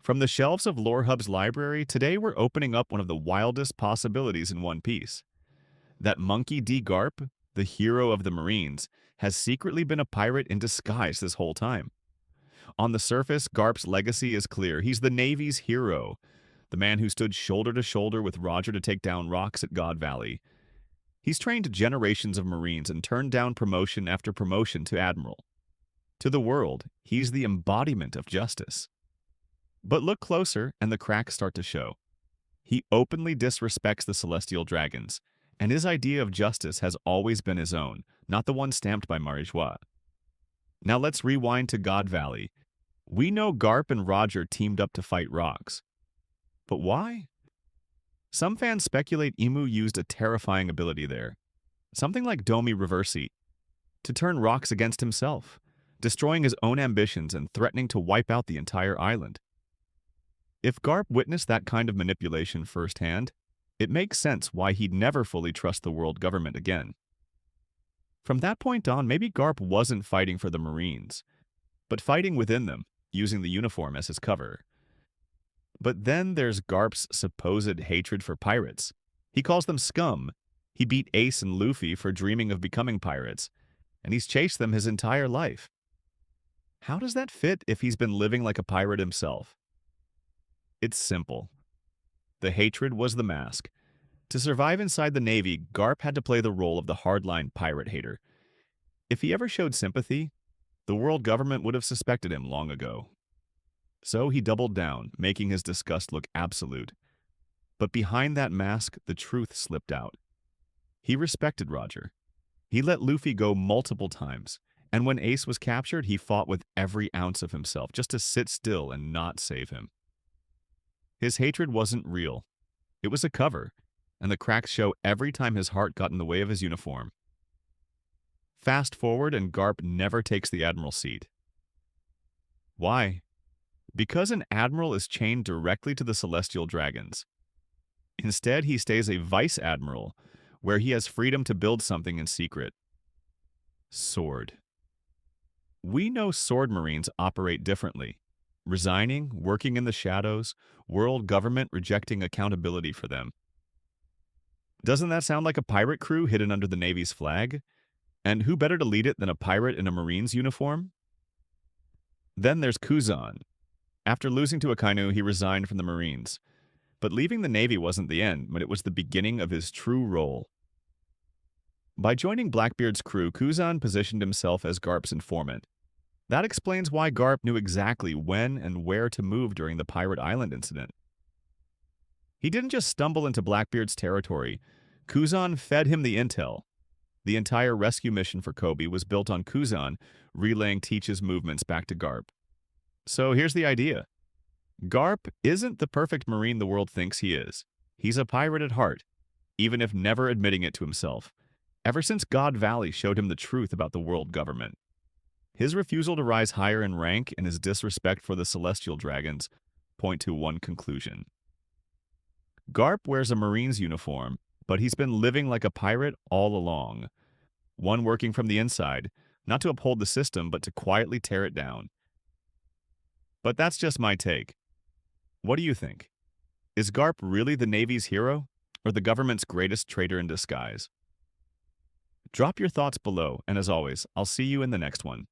From the shelves of Lore Hub's library, today we're opening up one of the wildest possibilities in One Piece. That monkey D. Garp, the hero of the Marines, has secretly been a pirate in disguise this whole time. On the surface, Garp's legacy is clear. He's the Navy's hero, the man who stood shoulder to shoulder with Roger to take down rocks at God Valley. He's trained generations of Marines and turned down promotion after promotion to Admiral. To the world, he's the embodiment of justice. But look closer, and the cracks start to show. He openly disrespects the Celestial Dragons, and his idea of justice has always been his own, not the one stamped by Marijois. Now let's rewind to God Valley. We know Garp and Roger teamed up to fight rocks. But why? Some fans speculate Imu used a terrifying ability there, something like Domi Reversi, to turn rocks against himself, destroying his own ambitions and threatening to wipe out the entire island. If Garp witnessed that kind of manipulation firsthand, it makes sense why he'd never fully trust the world government again. From that point on, maybe Garp wasn't fighting for the Marines, but fighting within them, using the uniform as his cover. But then there's Garp's supposed hatred for pirates. He calls them scum. He beat Ace and Luffy for dreaming of becoming pirates, and he's chased them his entire life. How does that fit if he's been living like a pirate himself? It's simple. The hatred was the mask. To survive inside the Navy, Garp had to play the role of the hardline pirate hater. If he ever showed sympathy, the world government would have suspected him long ago. So he doubled down, making his disgust look absolute. But behind that mask, the truth slipped out. He respected Roger. He let Luffy go multiple times, and when Ace was captured, he fought with every ounce of himself just to sit still and not save him. His hatred wasn't real. It was a cover, and the cracks show every time his heart got in the way of his uniform. Fast forward, and Garp never takes the admiral seat. Why? Because an admiral is chained directly to the Celestial Dragons. Instead, he stays a vice admiral, where he has freedom to build something in secret. Sword. We know sword marines operate differently. Resigning, working in the shadows, world government rejecting accountability for them. Doesn't that sound like a pirate crew hidden under the Navy's flag? And who better to lead it than a pirate in a Marine's uniform? Then there's Kuzan. After losing to Akainu, he resigned from the Marines. But leaving the Navy wasn't the end, but it was the beginning of his true role. By joining Blackbeard's crew, Kuzan positioned himself as Garp's informant. That explains why Garp knew exactly when and where to move during the Pirate Island incident. He didn't just stumble into Blackbeard's territory. Kuzan fed him the intel. The entire rescue mission for Kobe was built on Kuzan relaying Teach's movements back to Garp. So here's the idea. Garp isn't the perfect Marine the world thinks he is. He's a pirate at heart, even if never admitting it to himself, ever since God Valley showed him the truth about the world government. His refusal to rise higher in rank and his disrespect for the Celestial Dragons point to one conclusion. Garp wears a Marine's uniform, but he's been living like a pirate all along. One working from the inside, not to uphold the system, but to quietly tear it down. But that's just my take. What do you think? Is Garp really the Navy's hero, or the government's greatest traitor in disguise? Drop your thoughts below, and as always, I'll see you in the next one.